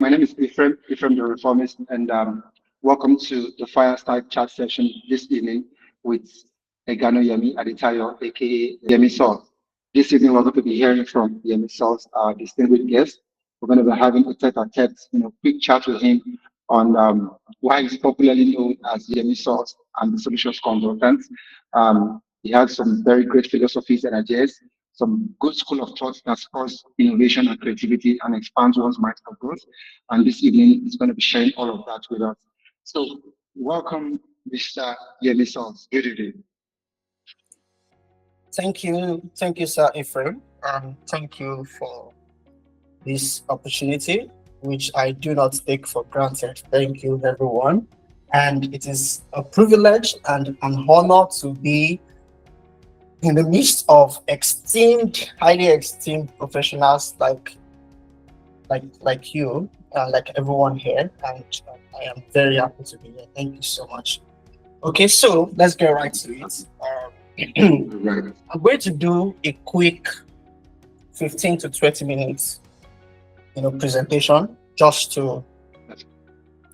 my name is Ephraim the Reformist, and welcome to the Fireside Chat session this evening with Egano Yemi Aditayo, aka Yemi Saul. This evening, we're going to be hearing from Yemi Saul's distinguished guest. We're going to be having a tete-a-tete, quick chat with him on why he's popularly known as Yemi Saul and the solutions consultant. He has some very great philosophies and ideas, some good school of thought that spurs innovation and creativity and expands one's mind for growth. And this evening, he's going to be sharing all of that with us. So, welcome, Mr. Yemi Saul. Good evening. Thank you, Sir Ephraim, and thank you for this opportunity, which I do not take for granted. Thank you, everyone. And it is a privilege and an honor to be in the midst of highly esteemed professionals like you, like everyone here. And I am very happy to be here. Thank you so much. Okay, so let's get right to it. Right. I'm going to do a quick 15 to 20 minutes, presentation just to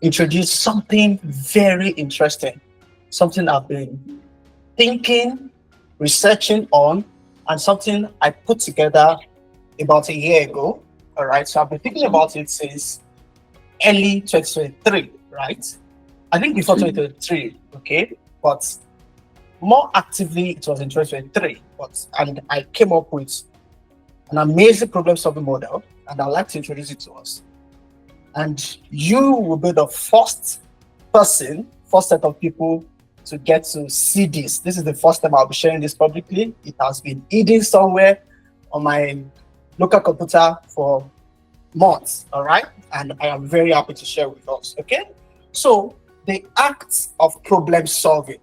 introduce something very interesting, something I've been thinking, researching on, and something I put together about a year ago. All right, so I've been thinking about it since early 2023, right? I think before 2023, okay, but more actively it was in 2023. And I came up with an amazing problem-solving model, and I'd like to introduce it to us. And you will be the first set of people to get to see this. This is the first time I'll be sharing this publicly. It has been hidden somewhere on my local computer for months, all right? And I am very happy to share with us, okay? So, the act of problem solving,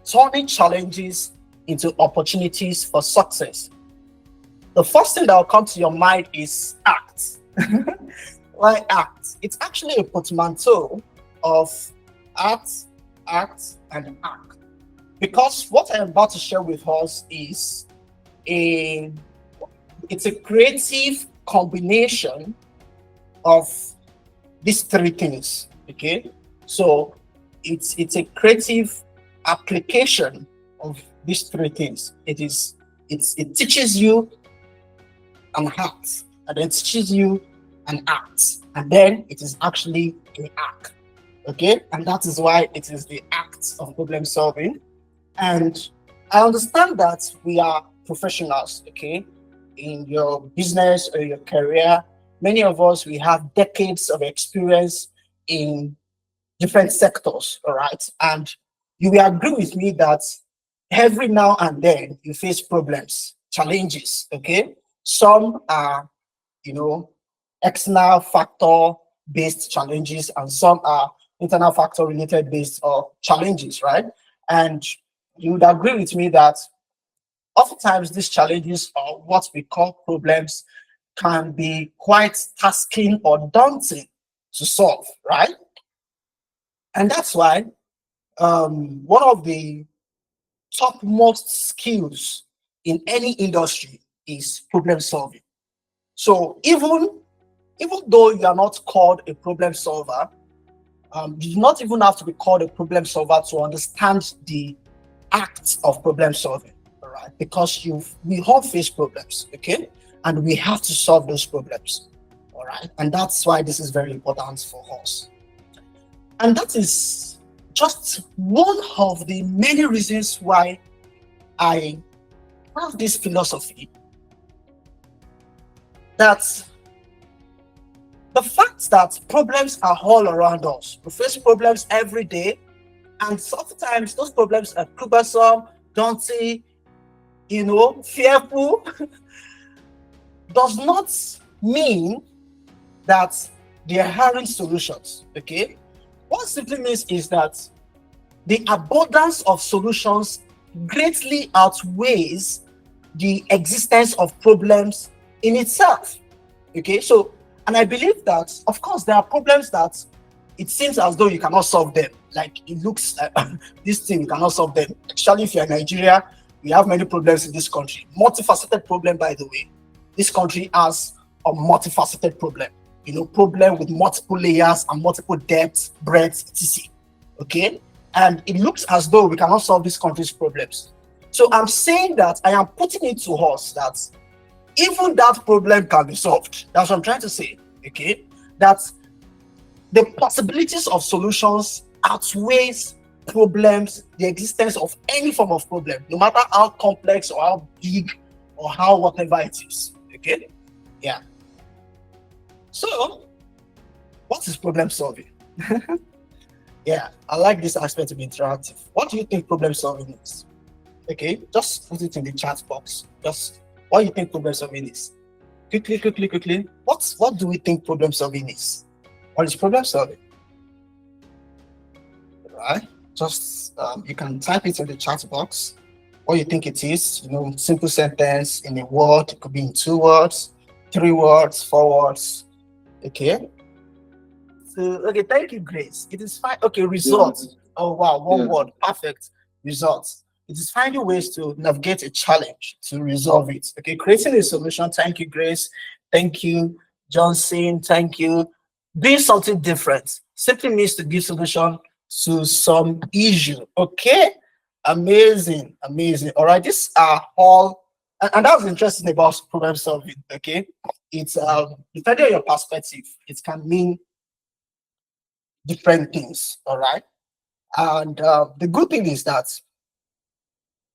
turning challenges into opportunities for success. The first thing that will come to your mind is ACT. Why ACT? It's actually a portmanteau of ACT, and ACT. Because what I am about to share with us is it's a creative combination of these three things. Okay, so it's a creative application of these three things. It teaches you an act, and then teaches you an act, and then it is actually an act. Okay, and that is why it is the act of problem solving. And I understand that we are professionals, okay, in your business or your career. Many of us, we have decades of experience in different sectors, all right? And you will agree with me that every now and then you face problems, challenges, okay? Some are, external factor based challenges, and some are internal factor related based challenges, right? And you would agree with me that oftentimes these challenges, or what we call problems, can be quite tasking or daunting to solve, right? And that's why one of the topmost skills in any industry is problem solving. So even though you are not called a problem solver, you do not even have to be called a problem solver to understand the act of problem solving, all right? Because we all face problems, okay? And we have to solve those problems, all right? And that's why this is very important for us. And that is just one of the many reasons why I have this philosophy that the fact that problems are all around us, we face problems every day, and sometimes those problems are cumbersome, daunting, fearful, does not mean that there aren't solutions, okay? What simply means is that the abundance of solutions greatly outweighs the existence of problems in itself, okay? So, and I believe that, of course, there are problems that it seems as though you cannot solve them. Like, it looks this thing, you cannot solve them. Especially if you're in Nigeria, we have many problems in this country. Multifaceted problem, by the way. This country has a multifaceted problem. problem with multiple layers and multiple depths, breadths, etc. Okay, and it looks as though we cannot solve these countries' problems. So I'm saying that I am putting it to us that even that problem can be solved. That's what I'm trying to say. Okay, that the possibilities of solutions outweighs problems, the existence of any form of problem, no matter how complex or how big or how whatever it is. Okay, yeah. So, what is problem solving? Yeah, I like this aspect of interactive. What do you think problem solving is? Okay, just put it in the chat box. Just what do you think problem solving is? Quickly. What do we think problem solving is? What is problem solving? Right? Just you can type it in the chat box. What you think it is? Simple sentence in a word. It could be in 2 words, 3 words, 4 words. Okay. So okay, thank you, Grace. It is fine. Okay, results. Yeah. Oh wow, one Yeah. word, perfect. Results. It is finding ways to navigate a challenge to resolve it. Okay, creating a solution. Thank you, Grace. Thank you, Johnson. Thank you. Doing something different simply means to give solution to some issue. Okay, amazing. All right, these are all, and that's interesting about problem solving. Okay, it's depending on your perspective, it can mean different things. All right, and the good thing is that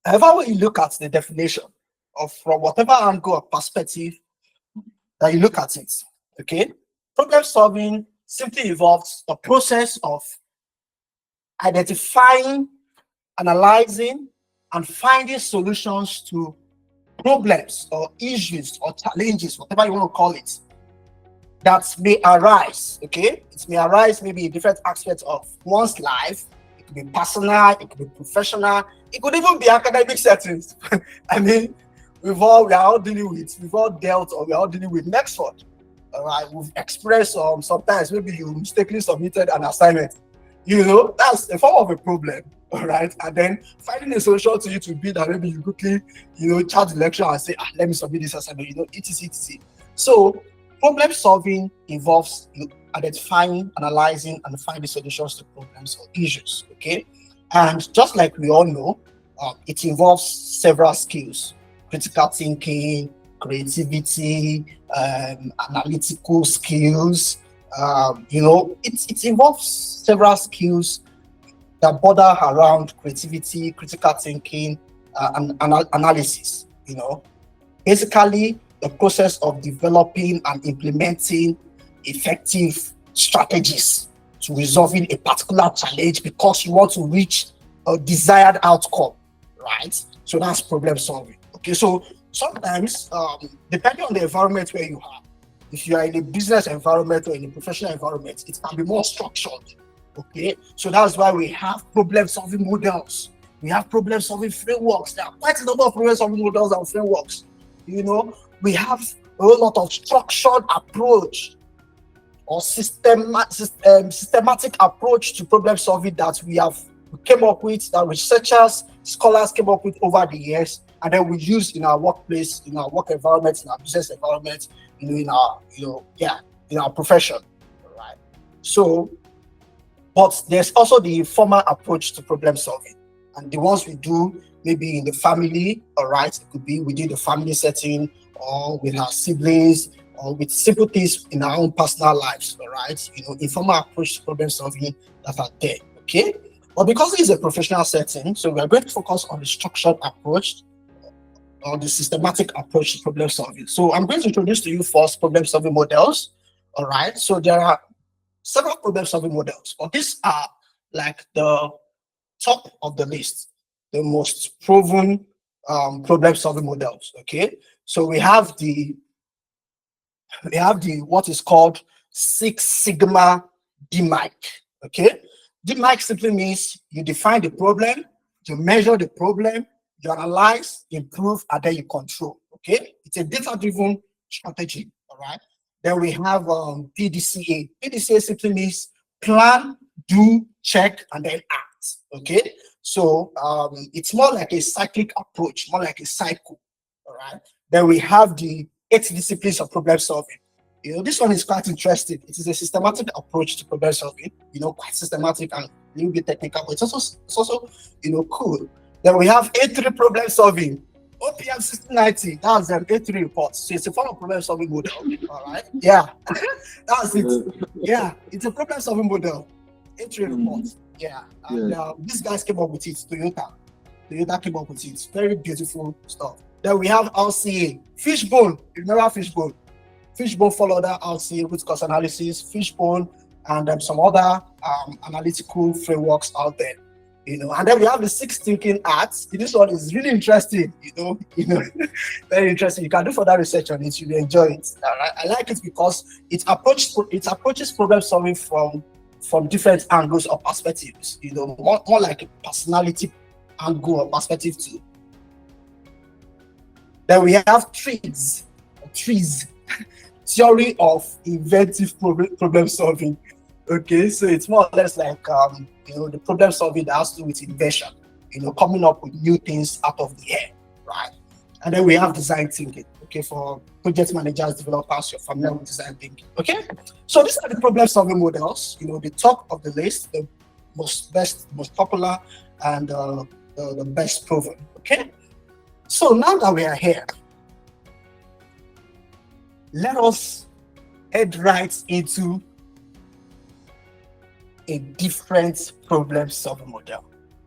however you look at the definition of from whatever angle or perspective that you look at it, okay, problem solving simply involves the process of identifying, analyzing, and finding solutions to problems or issues or challenges, whatever you want to call it, that may arise. Okay, it may arise maybe in different aspects of one's life. It could be personal, it could be professional, it could even be academic settings. I mean, we are all dealing with next word. All right, we've expressed sometimes maybe you mistakenly submitted an assignment. That's a form of a problem. All right, and then finding a solution to it would be that maybe you quickly chat the lecturer and say, let me submit this assignment, etc. So problem solving involves identifying, analyzing, and finding solutions to problems or issues. Okay, and just like we all know, it involves several skills: critical thinking, creativity, analytical skills. It involves several skills that border around creativity, critical thinking, and analysis. Basically the process of developing and implementing effective strategies to resolving a particular challenge because you want to reach a desired outcome, right? So that's problem solving. Okay, so sometimes depending on the environment where you are, if you are in a business environment or in a professional environment, it can be more structured. Okay, so that's why we have problem solving models. We have problem solving frameworks. There are quite a number of problem solving models and frameworks. We have a whole lot of structured approach or systematic approach to problem solving that we came up with, that researchers, scholars came up with over the years, and then we use in our workplace, in our work environment, in our business environment, in our profession, right? So, but there's also the informal approach to problem solving, and the ones we do maybe in the family, all right? It could be within the family setting, or with our siblings, or with simple things in our own personal lives, all right? Informal approach to problem solving that are there, okay? But because it's a professional setting, so we are going to focus on the structured approach or the systematic approach to problem solving. So I'm going to introduce to you first problem solving models, all right? So there are several problem solving models, but these are like the top of the list, the most proven problem solving models, okay? So we have the what is called Six Sigma DMAIC. Okay, DMAIC simply means you define the problem, you measure the problem, you analyze, improve, and then you control. Okay, it's a data-driven strategy. All right. Then we have PDCA. PDCA simply means plan, do, check, and then act. Okay, so it's more like a cyclic approach, more like a cycle. All right. Then we have the 8 disciplines of problem solving. This one is quite interesting. It is a systematic approach to problem solving, quite systematic and a little bit technical, but it's also cool. Then we have A3 problem solving. OPM 1690, that's an A3 report. So it's a form of problem solving model. All right. Yeah. That's it. Yeah. It's a problem solving model. A3 report. Yeah. And these guys came up with it. Toyota came up with it. Very beautiful stuff. Then we have RCA. Fishbone. Remember Fishbone? Fishbone followed that RCA, root cause analysis, Fishbone, and some other analytical frameworks out there. And then we have the 6 thinking arts. This one is really interesting, very interesting. You can do further research on it, you will enjoy it. I like it because it approaches problem solving from different angles or perspectives, more like a personality angle or perspective too. Then we have trees, theory of inventive problem solving. Okay, so it's more or less like the problem solving that has to do with invention, coming up with new things out of the air, right? And then we have design thinking, okay, for project managers, developers, you're familiar with design thinking, okay? So these are the problem solving models, the top of the list, the most popular, and the best proven, okay? So now that we are here, let us head right into a different problem solving model,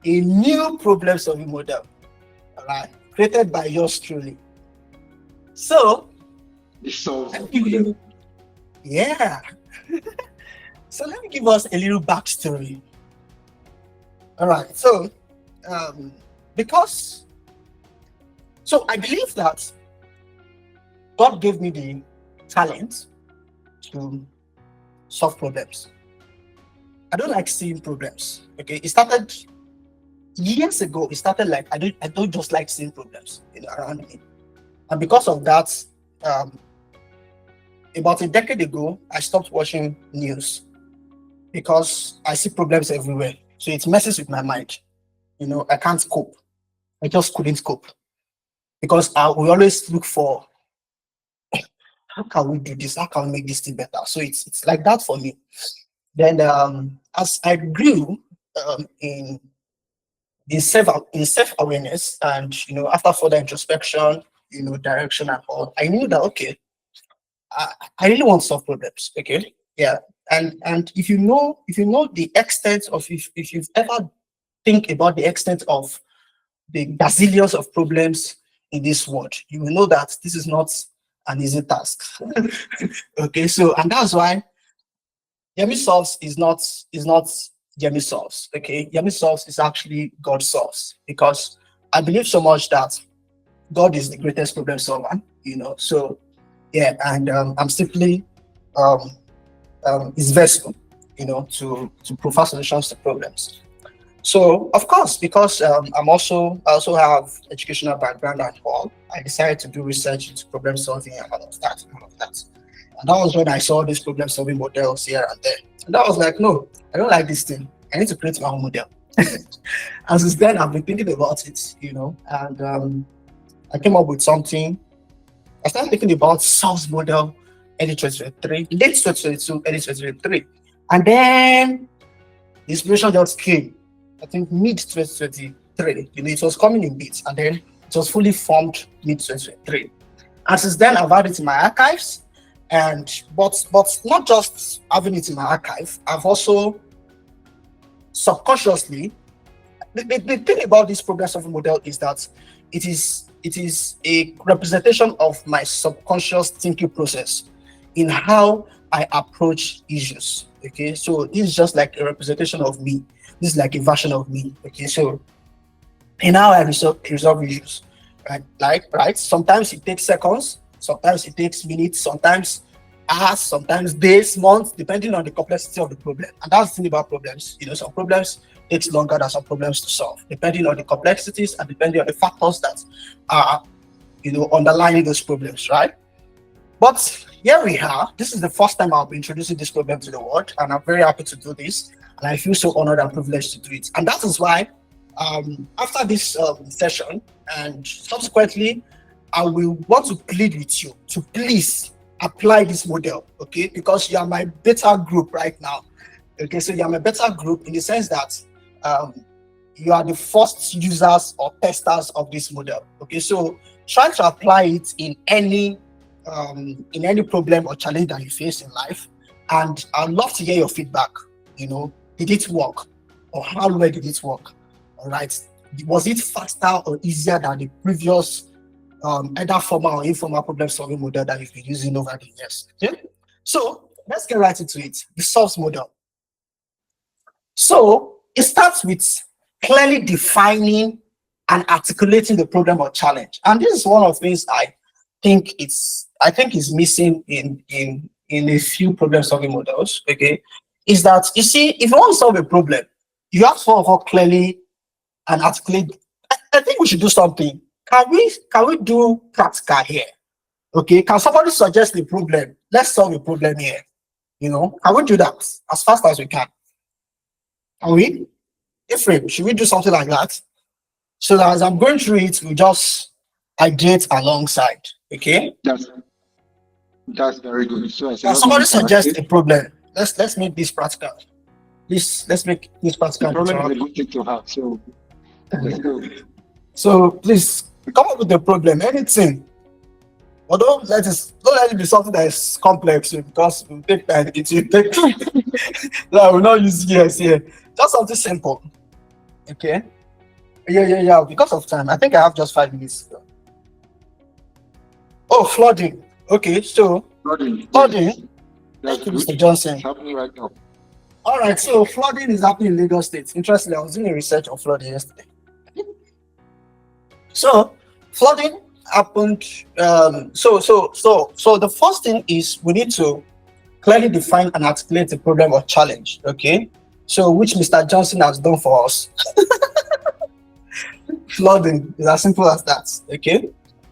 a new problem solving model, all right, created by yours truly. So, yeah. So let me give us a little backstory. All right. So, I believe that God gave me the talent to solve problems. I don't like seeing problems. Okay, it started years ago. It started like I don't just like seeing problems around me, and because of that, about a decade ago, I stopped watching news because I see problems everywhere. So it messes with my mind. I can't cope. I just couldn't cope because we always look for how can we do this? How can we make this thing better? So it's like that for me. Then as I grew in self-awareness and after further introspection, direction and all, I knew that okay, I really want to solve problems. Okay. Yeah. And if you know the extent of if you've ever think about the extent of the gazillions of problems in this world, you will know that this is not an easy task. Okay, so and that's why Yemi solves is not Yemi solves. Okay, Yemi solves is actually God solves, because I believe so much that God is the greatest problem solver. So yeah, and I'm simply his vessel, to provide solutions to problems. So of course, because I also have educational background and all, I decided to do research into problem solving and all of that. And that was when I saw these problem solving models here and there. And that was like, no, I don't like this thing. I need to create my own model. And since then, I've been thinking about it, and I came up with something. I started thinking about SOLVE's model early 2023, late 2022, early 2023. And then the inspiration just came. I think mid 2023, it was coming in bits, and then it was fully formed mid 2023. And since then, I've had it in my archives, but not just having it in my archive, I've also subconsciously. The thing about this problem solving model is that it is a representation of my subconscious thinking process in how I approach issues. Okay, so this is just like a representation of me. This is like a version of me. Okay, so in how I resolve issues, right? Sometimes it takes seconds, sometimes it takes minutes, sometimes hours, sometimes days, months, depending on the complexity of the problem. And that's the thing about problems. Some problems takes longer than some problems to solve, depending on the complexities and depending on the factors that are, underlying those problems, right? But here we are. This is the first time I'll be introducing this problem to the world, and I'm very happy to do this. And I feel so honored and privileged to do it. And that is why, after this session, and subsequently, I will want to plead with you to please apply this model, okay? Because you are my beta group right now. Okay, so you are my beta group in the sense that you are the first users or testers of this model. Okay, so try to apply it in any problem or challenge that you face in life, and I'd love to hear your feedback. Did it work, or how well did it work? All right, was it faster or easier than the previous either formal or informal problem solving model that you've been using over the years? Okay, so let's get right into it. The SOLVES model. So it starts with clearly defining and articulating the problem or challenge, and this is one of the things I think is missing in a few problem solving models. Okay, is that, you see, if you want to solve a problem, you have to first of all clearly and articulate. I think we should do something. Can we do practical here? Okay, can somebody suggest the problem? Let's solve a problem here. Can we do that as fast as we can? Can we? Ephraim, should we do something like that? So that as I'm going through it, we just ideate alongside. Okay? That's very good. So Can somebody suggest a problem? Let's make this practical. Let's make this practical. The problem is a good thing to have. So let's go. So please come up with a problem, anything. But don't let it be something that is complex, because it will take time. It will take time. I will not use yes here. Just something simple. Okay. Yeah. Because of time, I think I have just 5 minutes. Oh, flooding. Okay, so flooding. Thank you, Mr. Johnson. It's happening right now. All right, so flooding is happening in Lagos State. Interestingly, I was doing a research on flooding yesterday. So flooding happened. So the first thing is we need to clearly define and articulate the problem or challenge. Okay, so which Mr. Johnson has done for us. Flooding is as simple as that. Okay,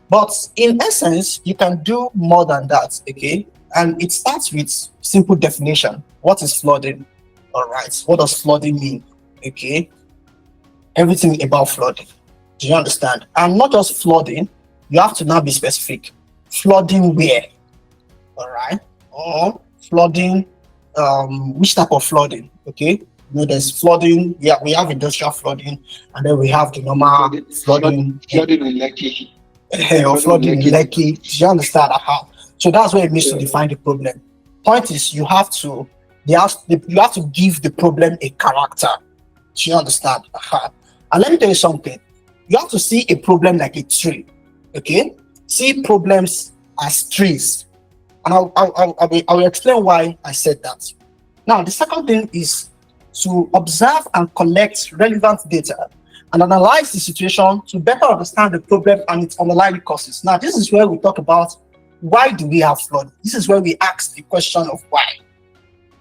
but in essence, you can do more than that. Okay, and it starts with simple definition. What is flooding? All right, what does flooding mean? Okay, everything about flooding. Do you understand? And not just flooding, you have to now be specific. Flooding where? All right, or flooding, which type of flooding? Okay, there's flooding. Yeah, we have industrial flooding, and then we have the normal flooding. Flooding in Lekki. Or flooding in Lekki. Do you understand how? So that's where it means to define the problem. Point is, you have to give the problem a character. Do you understand? And let me tell you something. You have to see a problem like a tree. Okay, see problems as trees, and I will explain why I said that. Now, the second thing is to observe and collect relevant data and analyze the situation to better understand the problem and its underlying causes. Now, this is where we talk about why do we have flooding. This is where we ask the question of why.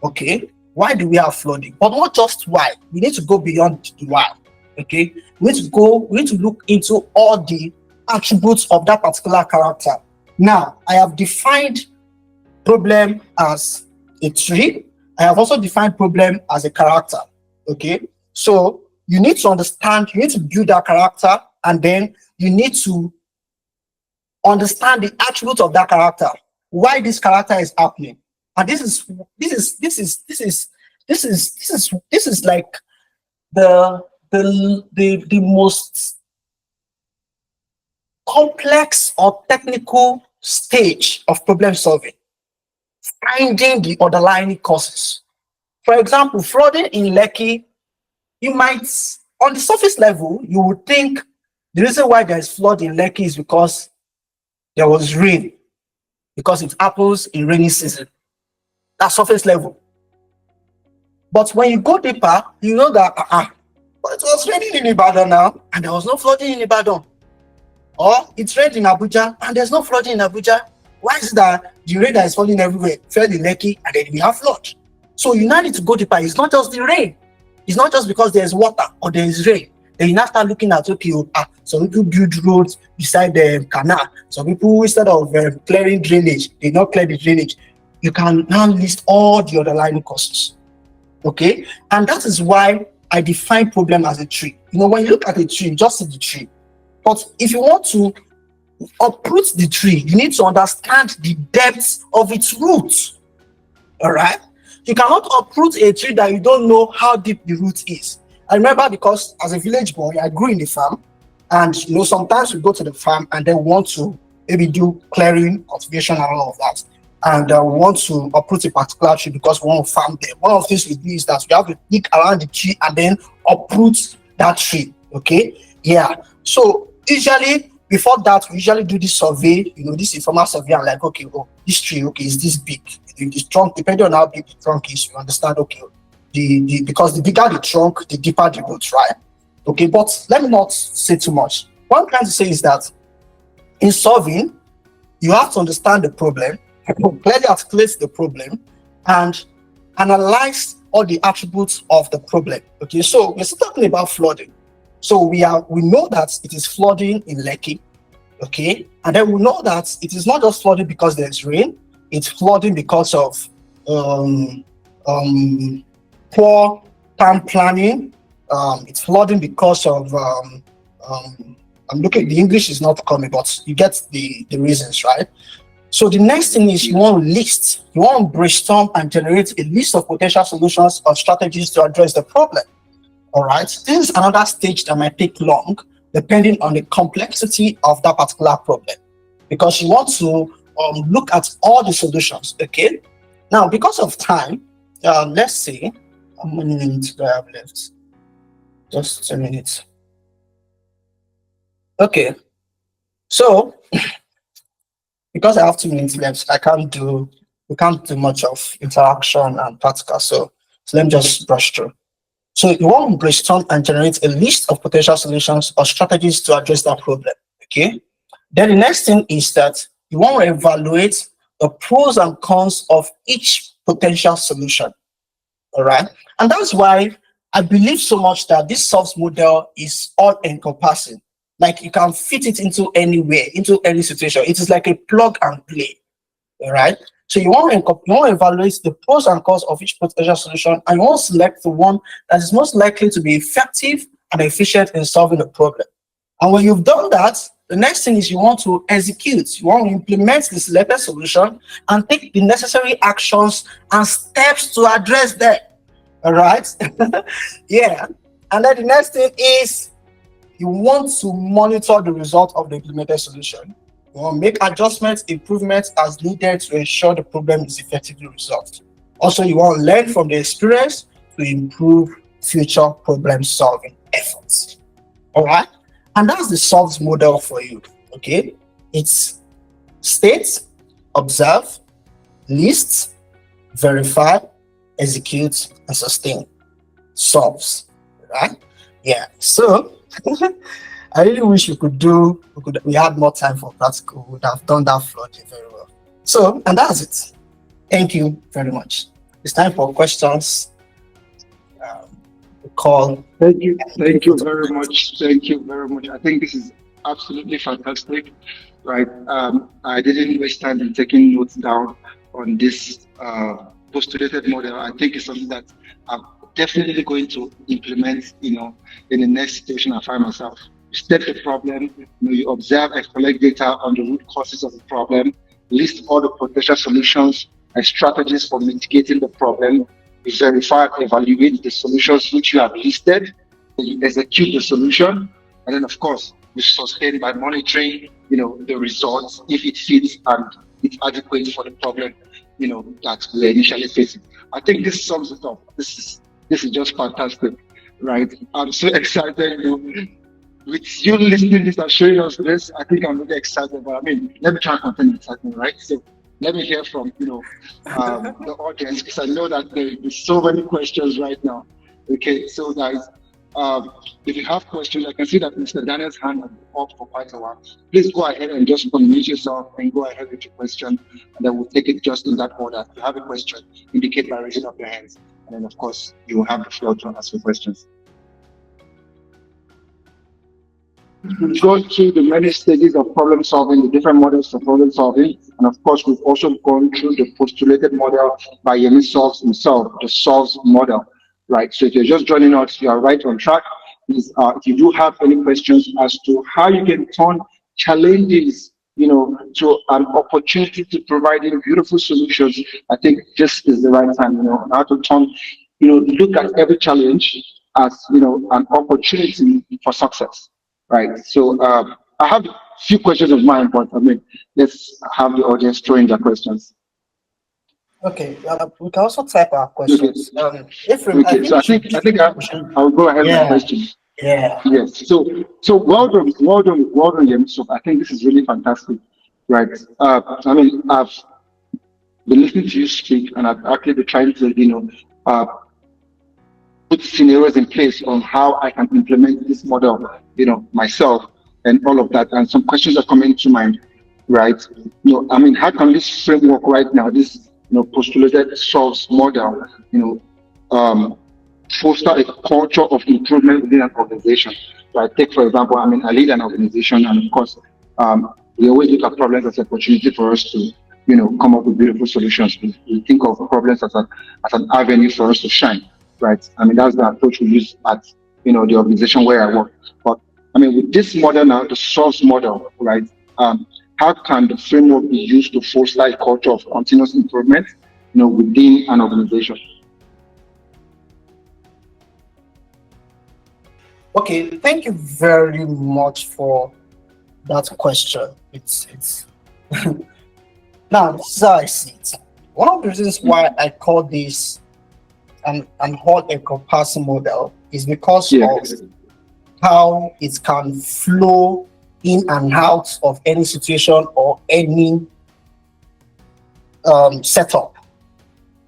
Okay, why do we have flooding? But not just why. We need to go beyond the why. Okay, we need to look into all the attributes of that particular character. Now, I have defined problem as a tree. I have also defined problem as a character. Okay, so you need to understand, you need to build that character, and then you need to understand the attributes of that character, why this character is happening. And this is like the most complex or technical stage of problem solving, finding the underlying causes. For example, flooding in Lekki, you might, on the surface level, you would think the reason why there's flood in Lekki is because there was rain, because it happens in rainy season. That's surface level. But when you go deeper, you know that but it was raining in Ibadan now, and there was no flooding in Ibadan. Or it's rained in Abuja, and there's no flooding in Abuja. Why is that the rain that is falling everywhere fell in Lekki, and then we have flood? So you now need to go deeper. It's not just the rain. It's not just because there's water or there is rain. Then you now start looking at, okay, some people build roads beside the canal. Some people, instead of clearing drainage, they not clear the drainage. You can now list all the underlying causes. Okay, and that is why I define problem as a tree. When you look at a tree, you just see the tree. But if you want to uproot the tree, you need to understand the depth of its roots. All right. You cannot uproot a tree that you don't know how deep the root is. I remember because as a village boy, I grew in the farm, and sometimes we go to the farm and then want to maybe do clearing, cultivation, and all of that. And we want to uproot a particular tree because we want to farm there. One of the things we do is that we have to dig around the tree and then uproot that tree. Okay. Yeah. So usually before that, we usually do this survey, this informal survey, and like, okay, oh, this tree, okay, is this big? The trunk, depending on how big the trunk is, you understand, okay, because the bigger the trunk, the deeper the roots, right? Okay, but let me not say too much. What I'm trying to say is that in solving, you have to understand the problem, clearly articulate the problem, and analyze all the attributes of the problem. Okay, so we're still talking about flooding. So we know that it is flooding in Lekki, okay, and then we know that it is not just flooding because there's rain. It's flooding because of poor town planning. It's flooding because of I'm looking. The English is not coming, but you get the reasons, right? So the next thing is you want to brainstorm and generate a list of potential solutions or strategies to address the problem. All right. This is another stage that might take long, depending on the complexity of that particular problem, because you want to look at all the solutions. Okay. Now, because of time, let's see how many minutes do I have left? Just 2 minutes. Okay. So, because I have 2 minutes left, we can't do much of interaction and practical. So let me just brush through. So you want to brainstorm and generate a list of potential solutions or strategies to address that problem. Okay. Then the next thing is that you want to evaluate the pros and cons of each potential solution. All right. And that's why I believe so much that this SOLVES model is all encompassing. Like you can fit it into anywhere, into any situation. It is like a plug and play. All right. So you want to evaluate the pros and cons of each potential solution, and you want to select the one that is most likely to be effective and efficient in solving the problem. And when you've done that, the next thing is you want to execute. You want to implement the selected solution and take the necessary actions and steps to address them. All right. Yeah. And then the next thing is you want to monitor the result of the implemented solution. You want to make adjustments, improvements as needed to ensure the problem is effectively resolved. Also, you want to learn from the experience to improve future problem solving efforts. All right. And that's the SOLVES model for you. Okay. It's state, observe, list, verify, execute, and sustain. SOLVES. Right? Yeah. So I really wish we had more time for practical. We would have done that flooding very well. So, and that's it. Thank you very much. It's time for questions. Call. Thank you very much. Thank you very much. I think this is absolutely fantastic, right? I didn't waste time in taking notes down on this postulated model. I think it's something that I'm definitely going to implement, in the next situation I find myself. You state the problem, you observe and collect data on the root causes of the problem, list all the potential solutions and strategies for mitigating the problem, you verify, evaluate the solutions which you have listed, then you execute the solution, and then of course you sustain by monitoring, the results if it fits and it's adequate for the problem, that we're initially facing. I think this sums it up. This is just fantastic, right? I'm so excited. With you listening to this and showing us this, I think I'm really excited. But let me try and contain excitement, right? So let me hear from the audience, because I know that there's so many questions right now. Okay, so guys, if you have questions, I can see that Mr. Daniel's hand has been up for quite a while. Please go ahead and just unmute yourself and go ahead with your question, and then we'll take it just in that order. If you have a question, indicate by raising up your hands, and then of course you will have the floor to ask your questions. We've gone through the many stages of problem solving, the different models for problem solving, and of course we've also gone through the postulated model by Yemi Solves himself, the SOLVES model, right? So if you're just joining us, you are right on track. Please, if you do have any questions as to how you can turn challenges, to an opportunity to providing beautiful solutions, I think this is the right time, how to turn, look at every challenge as, an opportunity for success, right? So I have a few questions of mine, but I mean, let's have the audience throw in their questions. Okay, we can also type our Okay. questions. Ephraim, I Okay. think So you should. I'll go ahead with my Yeah, question. yeah. Yes. So well done, Yemi. So I think this is really fantastic, right? I mean, I've been listening to you speak, and I've actually been trying to, put scenarios in place on how I can implement this model, myself and all of that. And some questions are coming to mind, right? I mean, how can this framework right now, this, postulated solves model, foster a culture of improvement within an organization? So I take, for example, I mean, I lead an organization, and of course, we always look at problems as an opportunity for us to, come up with beautiful solutions. We think of problems as an avenue for us to shine, right? I mean, that's the approach we use at, the organization where I work. But I mean, with this model now, the source model, right? How can the framework be used to foster a culture of continuous improvement, within an organization? Okay, thank you very much for that question. It's now this is how I see it. One of the reasons why I call this an whole encompassing model is because of how it can flow in and out of any situation or any setup,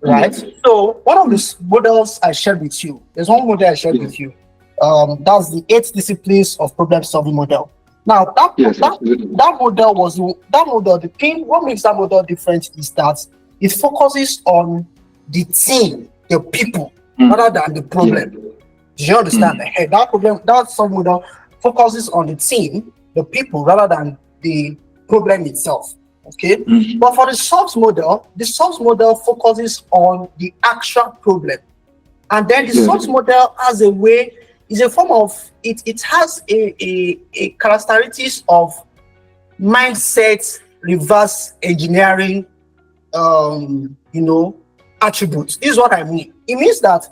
right? So one of the models I shared with you, there's one model I shared with you. That's the 8 disciplines of problem solving model. Now that model, the thing what makes that model different is that it focuses on the team, the people, rather than the problem. Do you understand? That sub model focuses on the team, the people, rather than the problem itself. Okay. But for the soft model focuses on the actual problem. And then the soft model has a way, is a form of it has a characteristics of mindset reverse engineering attributes. This is what I mean. It means that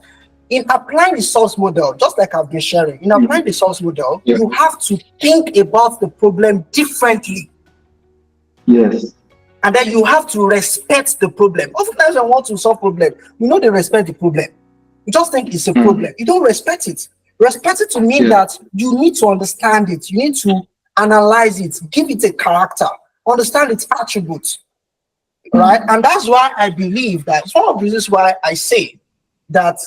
in applying the source model, just like I've been sharing, in applying the source model, you have to think about the problem differently. Yes. And then you have to respect the problem. Oftentimes, when I want to solve problem, they respect the problem. You just think it's a problem. You don't respect it. Respect it to mean that you need to understand it. You need to analyze it, give it a character, understand its attributes, right? And that's why I believe that it's one of the reasons why I say that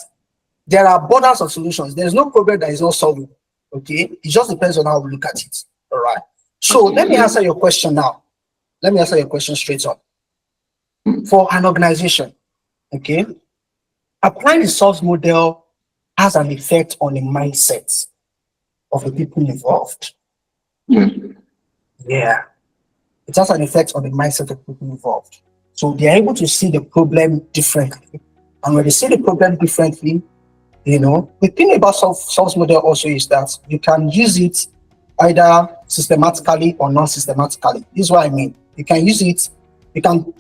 there are borders of solutions. There's no problem that is not solvable. Okay, it just depends on how we look at it. All right. So let me answer your question now. Let me answer your question straight up. For an organization, okay, applying the source model has an effect on the mindset of the people involved. Yeah. It has an effect on the mindset of the people involved. So they are able to see the problem differently. And when they see the problem differently, the thing about source model also is that you can use it either systematically or non-systematically. This is what I mean. You can use it, you can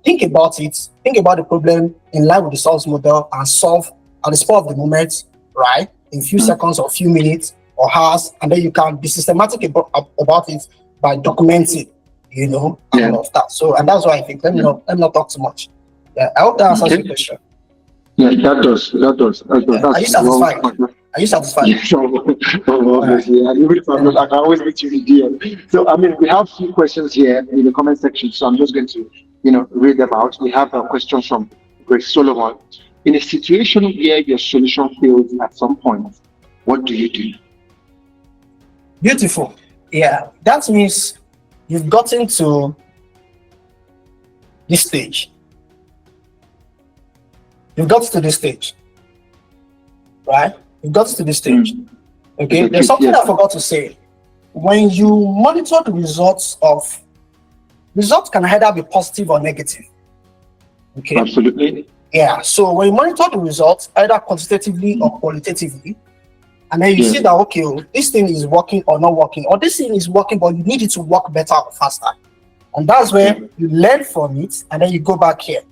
think about the problem in line with the source model and solve at the spur of the moment, right? In few seconds or few minutes or hours, and then you can be systematic about it by documenting, and all of that. So, and that's why I think, let me not talk too much. Yeah, I hope that answers your question. Yeah, that does. Are you satisfied? Are you satisfied? Yes, obviously. And even if I'm not, I can always meet you in DM. So, I mean, we have a few questions here in the comment section. So I'm just going to, read them out. We have a question from Grace Solomon. In a situation where your solution fails at some point, what do you do? Beautiful. Yeah, that means you've gotten to this stage. You've got to this stage, right? You've got to this stage. Okay, there's something I forgot to say. When you monitor the results can either be positive or negative. Okay. Absolutely. Yeah. So when you monitor the results, either quantitatively or qualitatively, And then you Yeah. see that, okay, this thing is working or not working, or this thing is working, but you need it to work better or faster. And that's where you learn from it, and then you go back here.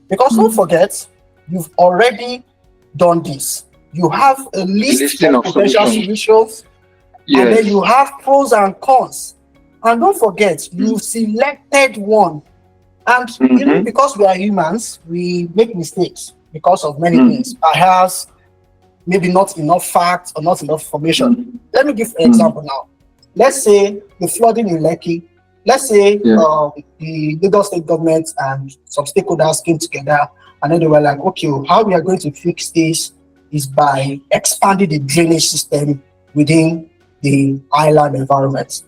Because don't forget, you've already done this. You have a list listing of of potential solutions, and then Yes. you have pros and cons. And don't forget, you selected one. And you know, because we are humans, we make mistakes because of many things. Perhaps maybe not enough facts or not enough information. Let me give an example now. Let's say the flooding in Lekki. Let's say the Lagos state government and some stakeholders came together, and then they were like, okay, how we are going to fix this is by expanding the drainage system within the island environment.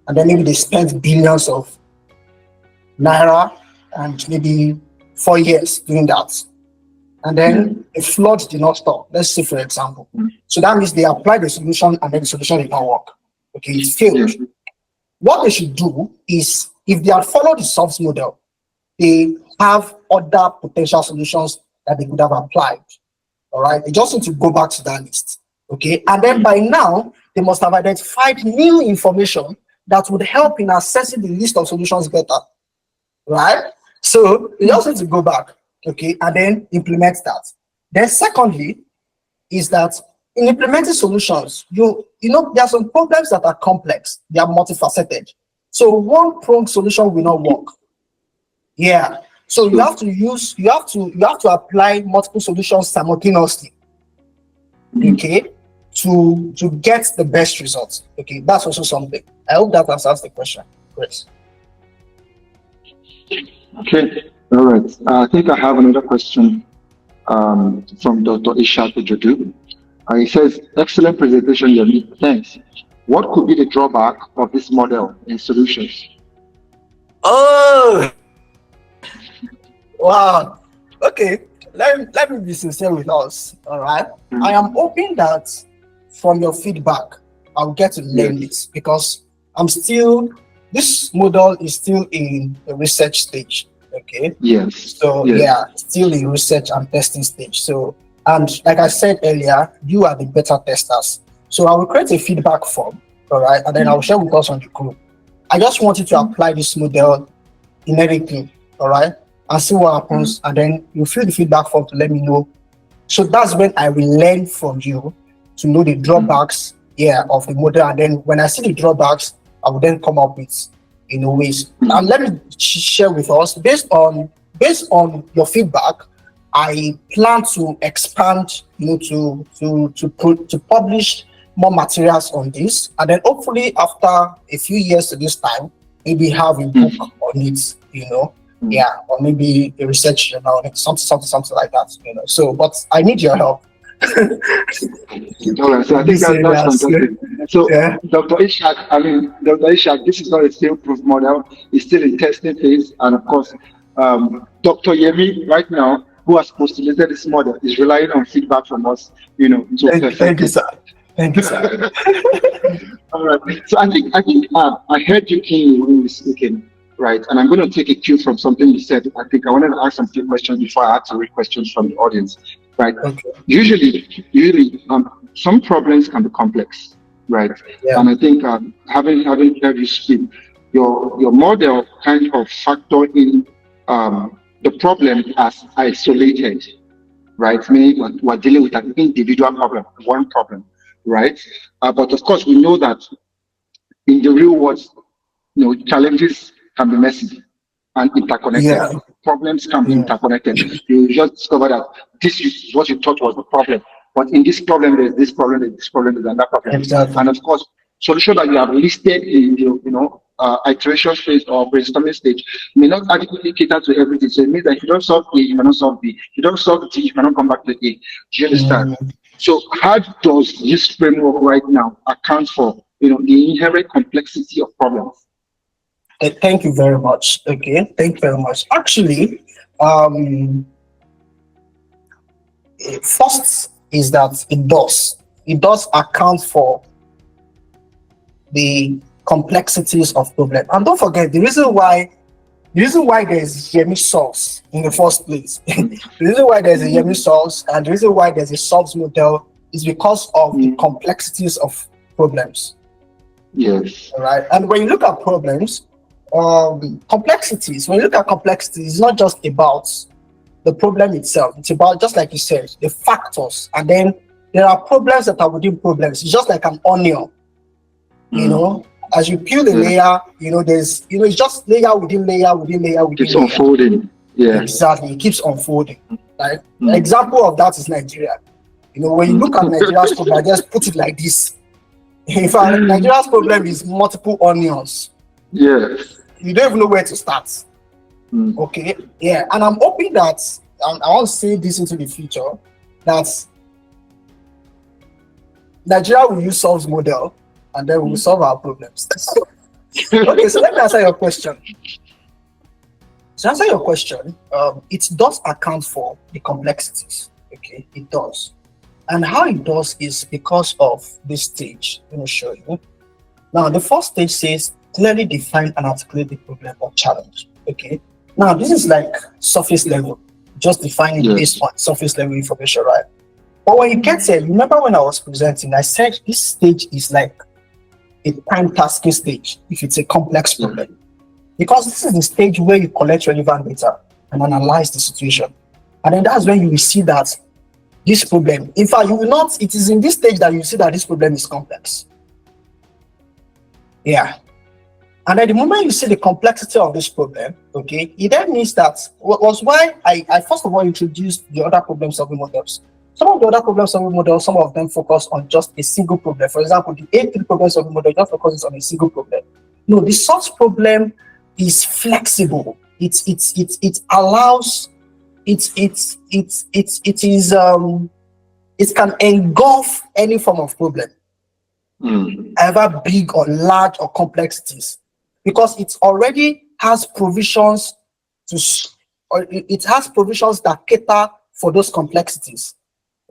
And then maybe they spent billions of naira and maybe 4 years doing that. And then the flood did not stop. Let's say, for example. So that means they applied the solution and then the solution did not work. Okay, it failed. What they should do is, if they had followed the SOFS model, they have other potential solutions that they could have applied. All right, they just need to go back to that list. Okay, and then by now, they must have identified new information that would help in assessing the list of solutions better. Right? So they just need to go back, okay, and then implement that. Then secondly, is that in implementing solutions, you know, there are some problems that are complex, they are multifaceted. So one pronged solution will not work. Yeah. So you have to apply multiple solutions simultaneously. Okay, to get the best results. Okay, that's also something. I hope that answers the question, Chris. Okay, all right. I think I have another question from Dr. Ishaq Jodu. He says, excellent presentation, Yemi. Thanks. What could be the drawback of this model in solutions? Oh, wow. Okay, let me be sincere with us. All right. I am hoping that from your feedback, I'll get to learn this, because this model is still in the research stage. Okay. Yes. So still in research and testing stage. So, and like I said earlier, you are the beta testers. So I will create a feedback form, all right, and then I'll share with us on the group. I just want you to apply this model in everything, all right, and see what happens, and then you fill the feedback form to let me know. So that's when I will learn from you to know the drawbacks, of the model, and then when I see the drawbacks, I will then come up with, ways. And let me share with us, based on your feedback, I plan to expand, to publish more materials on this, and then hopefully after a few years to this time, maybe have a book on it, or maybe a research journal, something like that, So, but I need your help. All right, so I think that's fantastic. So, Dr. Ishaq, this is not a still proof model, it's still in testing phase, and of course, Dr. Yemi right now, who has postulated this model, is relying on feedback from us, to perfect. Thank you, sir. Thank you, sir. All right. So I think I heard you keenly when you were speaking, right? And I'm going to take a cue from something you said. I think I wanted to ask some few questions before I had to read questions from the audience, right? Okay. Usually, some problems can be complex, right? Yeah. And I think having heard you speak, your model kind of factor in the problem as isolated, right? Meaning we're dealing with an individual problem, one problem, right? But of course, we know that in the real world, challenges can be messy and interconnected. Yeah. Problems can be interconnected. You just discover that this is what you thought was the problem, but in this problem, there's this problem, there's this problem, there's another problem. Exactly. And of course, solution that you have listed in the iteration phase or brainstorming stage may not adequately cater to everything. So it means that if you don't solve A, you cannot solve B. If you don't solve D, you cannot come back to A. Do you understand? So how does this framework right now account for the inherent complexity of problems? Thank you very much. Okay, thank you very much. Actually, first is that it does account for the complexities of problem. And don't forget, the reason why there's Yemi source in the first place, the reason why there's a Yemi source and the reason why there's a SOFS model is because of the complexities of problems. Yes. All right. And when you look at problems, complexities, when you look at complexities, it's not just about the problem itself. It's about, just like you said, the factors. And then there are problems that are within problems. It's just like an onion. You know, as you peel the layer, you know, there's, you know, it's just layer within layer within layer within it's layer. Unfolding. Yeah. Exactly. It keeps unfolding. Right. An example of that is Nigeria. You know, when you look at Nigeria's problem, just put it like this. In fact, Nigeria's problem is multiple onions. Yes. You don't even know where to start. Okay. Yeah. And I'm hoping that I want to say this into the future, that Nigeria will use Solve's model and then we will solve our problems. Okay, so let me answer your question. To answer your question, it does account for the complexities. Okay, it does. And how it does is because of this stage. Let me show you. Now, the first stage says clearly define and articulate the problem or challenge. Okay. Now, this is like surface level, just defining based on surface level information, right? But when you get here, remember when I was presenting, I said this stage is like a time tasking stage if it's a complex problem. Because this is the stage where you collect relevant data and analyze the situation. And then that's when you will see that this problem, in fact, you will not, it is in this stage that you see that this problem is complex. Yeah. And at the moment you see the complexity of this problem, okay, it then means that was why I first of all introduced the other problem solving models. Some of the other problem solving models, some of them focus on just a single problem. For example, the A3 problem solving model just focuses on a single problem. No, the source problem is flexible. It allows it can engulf any form of problem, either big or large or complexities, because it already has provisions it has provisions that cater for those complexities,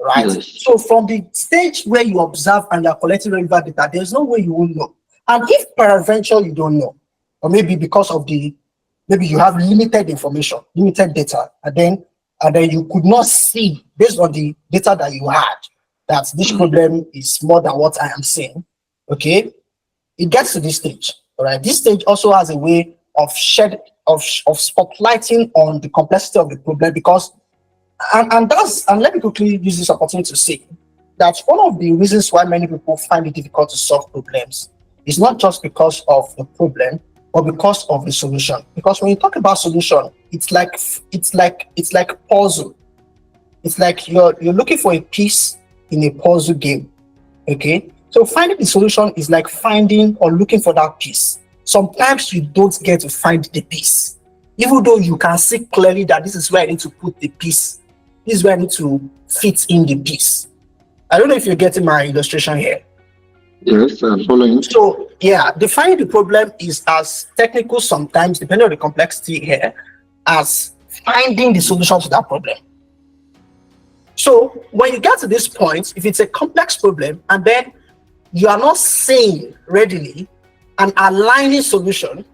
right? So from the stage where you observe and you're collecting relevant data, there's no way you will know. And if peradventure you don't know, or maybe because of maybe you have limited information, limited data, and then you could not see, based on the data that you had, that this problem is more than what I am saying. Okay, it gets to this stage. All right, this stage also has a way of spotlighting on the complexity of the problem, because and let me quickly use this opportunity to say that one of the reasons why many people find it difficult to solve problems is not just because of the problem, but because of the solution. Because when you talk about solution, it's like puzzle. It's like you're looking for a piece in a puzzle game. Okay, so finding the solution is like finding or looking for that piece. Sometimes you don't get to find the piece, even though you can see clearly that this is where I need to put the piece. This is where I need to fit in the piece. I don't know if you're getting my illustration here. Yes, I'm following. So yeah, defining the problem is as technical sometimes, depending on the complexity here, as finding the solution to that problem. So when you get to this point, if it's a complex problem and then you are not saying readily an aligning solution,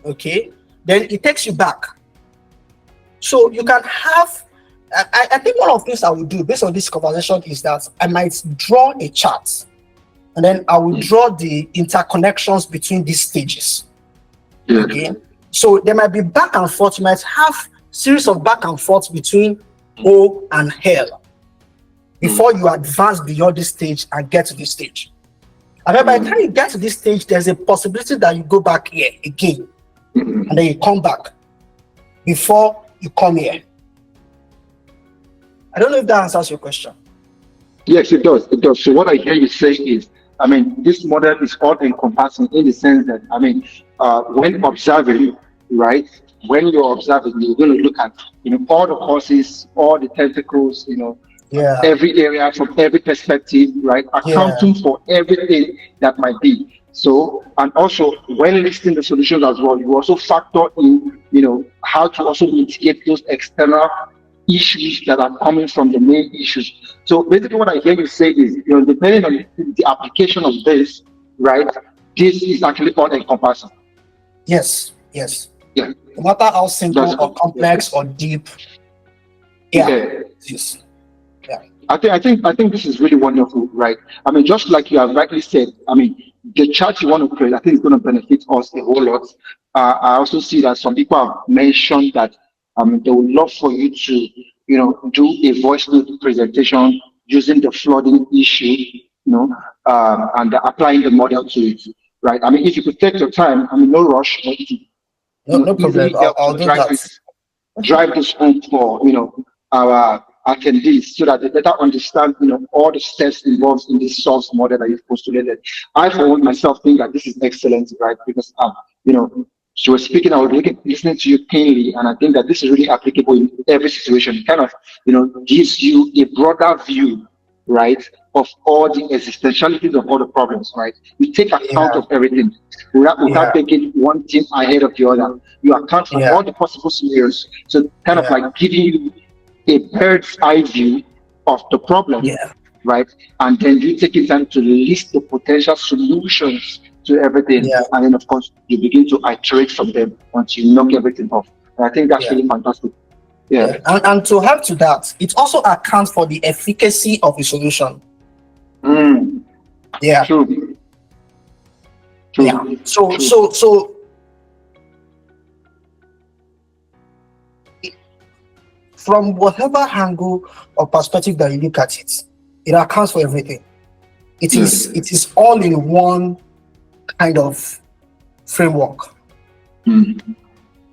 okay, then it takes you back. So you can have, I think one of the things I will do based on this conversation is that I might draw a chart, and then I will draw the interconnections between these stages. Okay, so there might be back and forth. You might have series of back and forth between O and L before you advance beyond this stage and get to this stage. And then by the time you get to this stage, there's a possibility that you go back here again, and then you come back before you come here. I don't know if that answers your question. Yes, it does. It does. So what I hear you say is, I mean, this model is all encompassing in the sense that, I mean, when observing, right, when you're observing, you're going to look at, all the causes, all the tentacles, every area from every perspective, right, accounting for everything that might be. So, and also when listing the solutions as well, you also factor in, how to also mitigate those external issues that are coming from the main issues. So basically what I hear you say is, depending on the application of this, right, this is actually all encompassing. Yes. Yeah. No matter how simple or complex or deep. Yeah. Okay. Yes. Yeah. I think this is really wonderful, right? I mean, just like you have rightly said, I mean, the chart you want to create, I think is going to benefit us a whole lot. I also see that some people have mentioned that they would love for you to, do a voice note presentation using the flooding issue, and applying the model to it, right? I mean, if you could take your time, I mean, no rush, but it No easily problem. help I'll to do that. drive this home for our attendees so that they better understand all the steps involved in this source model that you've postulated. I for one myself think that this is excellent, right? Because she was speaking, I was listening to you keenly, and I think that this is really applicable in every situation. It kind of gives you a broader view, right, of all the existentialities of all the problems, right? You take account Yeah, of everything without yeah, taking one thing ahead of the other. You account for yeah, all the possible scenarios. So kind of yeah, like giving you a bird's eye view of the problem, yeah, right? And then you take it time to list the potential solutions to everything. yeah, And then of course you begin to iterate from them until you knock everything off. And I think that's yeah. really fantastic. Yeah. Yeah, and to help to that, it also accounts for the efficacy of the solution. Mm, Yeah, true. yeah. True. So, True. from whatever angle or perspective that you look at it, it accounts for everything. It Yeah. is all in one kind of framework. Mm,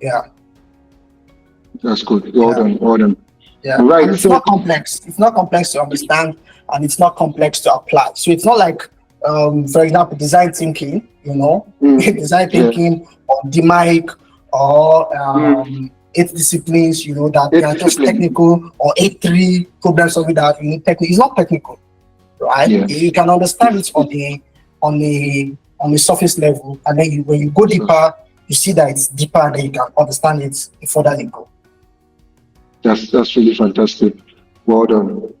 Yeah, that's good. Well yeah, done. Well done. yeah. All And right. it's So not complex. It's not complex to understand, and it's not complex to apply. So it's not like, for example, design thinking. Design yeah. thinking or DMIC or Mm, eight disciplines. That they eight are just discipline. technical, or eight-three problem solving that you need technical. It's not technical, right? Yeah. You can understand it on the surface level, and then when you go So deeper, you see that it's deeper, and then you can understand it the further you go. that's really fantastic. Well done.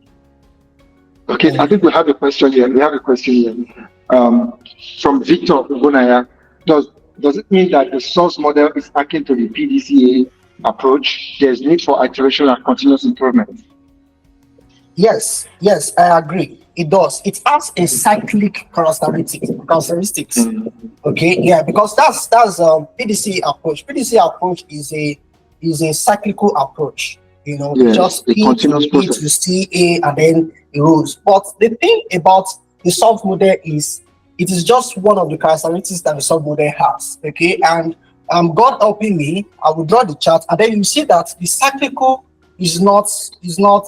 Okay, I Mm. think we have a question here. We have a question here from Victor Gunaya. Does it mean that the source model is akin to the PDCA approach? There's need for iteration and continuous improvement. Yes, I agree. It does. It has a cyclic characteristics. Mm, Okay, yeah, because that's PDC approach. PDC approach is a cyclical approach. It's yes, just a P to continuous B to process. C, A, and then it goes. But the thing about the soft model is it is just one of the characteristics that the soft model has. Okay, and God helping me, I will draw the chart, and then you see that the cyclical is not it's not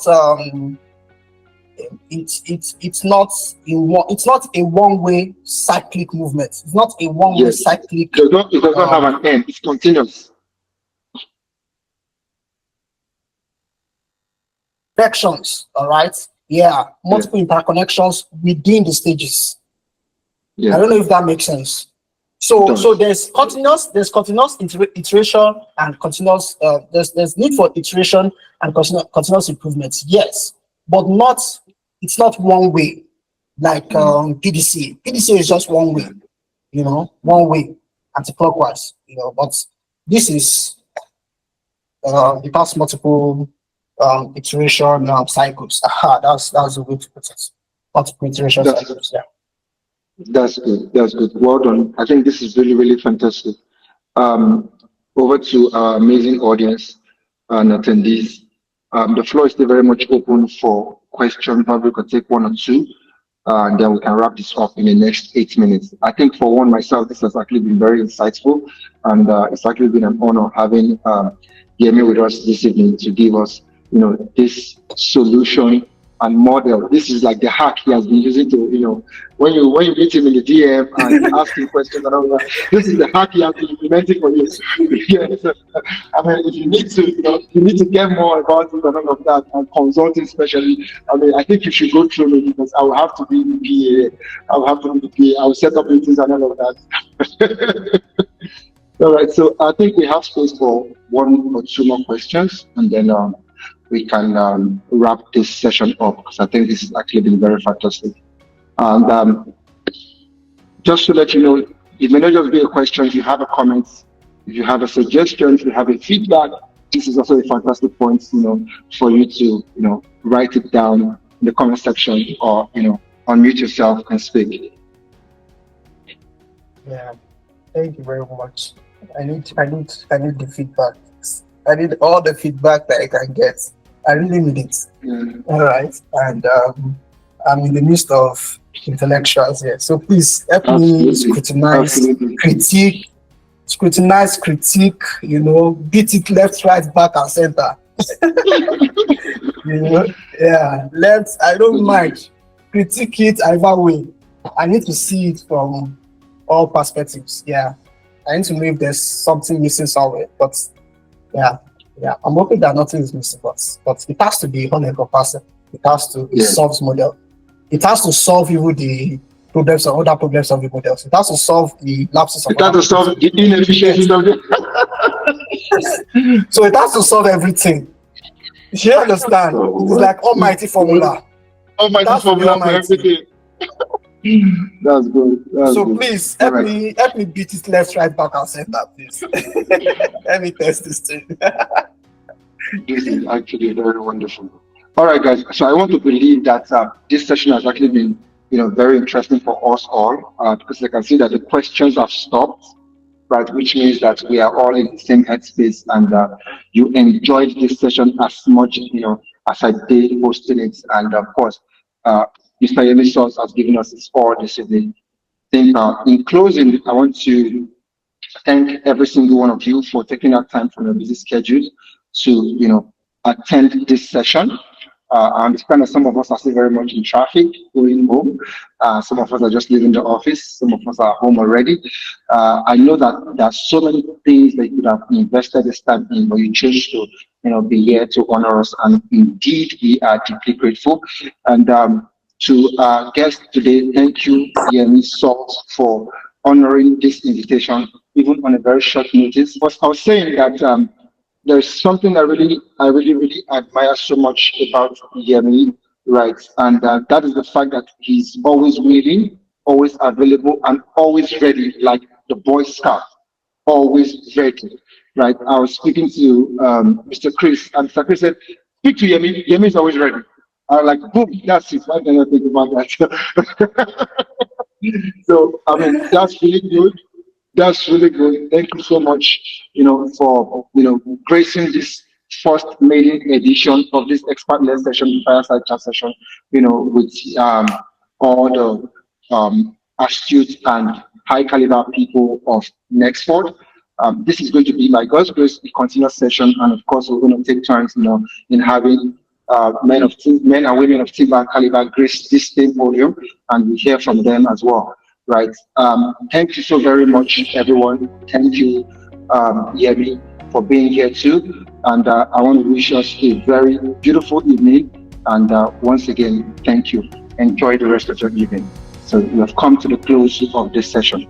a one-way cyclic movement. It's not a one-way Yes, cyclic it does not have um an end. It's continuous. connections. All right, yeah, Yeah, multiple interconnections within the stages. I yeah, don't know if that makes sense. it So does. there's continuous iteration and continuous there's need for iteration and continuous improvements, yes, but not it's not one way like Mm, PDC is just one way, one way, anti-clockwise, but this is it has multiple iteration cycles. That's the way to put it. Multiple iteration that's cycles, yeah. that's good. That's good. Well done. I think this is really, really fantastic. Um, over to our amazing audience and attendees. The floor is still very much open for questions. Probably we could take one or two, and then we can wrap this up in the next 8 minutes. I think for one myself, this has actually been very insightful, and it's actually been an honor having Yemi with us this evening to give us, this solution and model. This is like the hack he has been using to, when you meet him in the DM and ask him questions and all that. This is the hack he has been implementing for you. Yes. I mean, if you need to, you need to get more about it and all of that, and consulting especially. I mean, I think you should go through it because I will have to be the PA. I will have to be the PA. I will set up meetings and all of that. All right, so I think we have space for one or two more questions, and then we can wrap this session up because I think this has actually been very fantastic. And just to let you know, it may not just be a question. If you have a comment, if you have a suggestion, if you have a feedback, this is also a fantastic point, for you to, write it down, in the comment section, or unmute yourself and speak. Yeah, thank you very much. I need the feedback. I need all the feedback that I can get. I really need it. All right, and I'm in the midst of intellectuals here, so please help me scrutinize, critique. Beat it left, right, back, and center. Yeah. I don't mind critique it either way. I need to see it from all perspectives. Yeah, I need to know if there's something missing somewhere. But yeah, I'm hoping that nothing is missing. But it has to be 100%. It has to. It solves model. It has to solve even the problems or other problems of the models. It has to solve the lapses of. It has to solve the inefficiencies of it. So it has to solve everything. You understand? It's like almighty formula. Almighty formula for everything. That's good. Good. Please help me beat it left, right, back, and center, please. Let me test this thing. This is actually very wonderful. All right, guys. So I want to believe that this session has actually been, very interesting for us all, because I can see that the questions have stopped, right? Which means that we are all in the same headspace, and you enjoyed this session as much, as I did hosting it, and of course, Mr. Yemi Source has given us his all this evening. In closing, I want to thank every single one of you for taking out time from your busy schedule to, attend this session. I understand that some of us are still very much in traffic going home. Some of us are just leaving the office. Some of us are home already. I know that there are so many things that you could have invested this time in, but you chose to, be here to honor us. And indeed, we are deeply grateful. And to our guest today, thank you, Yemi Salt, for honoring this invitation, even on a very short notice. But I was saying that there's something I really admire so much about Yemi, right? And that is the fact that he's always willing, always available, and always ready, like the Boy Scout, always ready, right? I was speaking to Mr. Chris, and Mr. Chris said, "Speak to Yemi. Yemi is always ready." I was like, "Boom, that's it. Why can I think about that?" So I mean, that's really good. That's really good. Thank you so much, for gracing this first maiden edition of this expert-led session, fireside chat session, with all the astute and high caliber people of Nextford. This is going to be, by God's grace, a continuous session, and of course, we're going to take turns, in having men and women of timber and caliber grace this same podium, and we hear from them as well. Right. Thank you so very much, everyone. Thank you, Yemi, for being here too. And I want to wish us a very beautiful evening. And once again, thank you. Enjoy the rest of your evening. So we have come to the close of this session.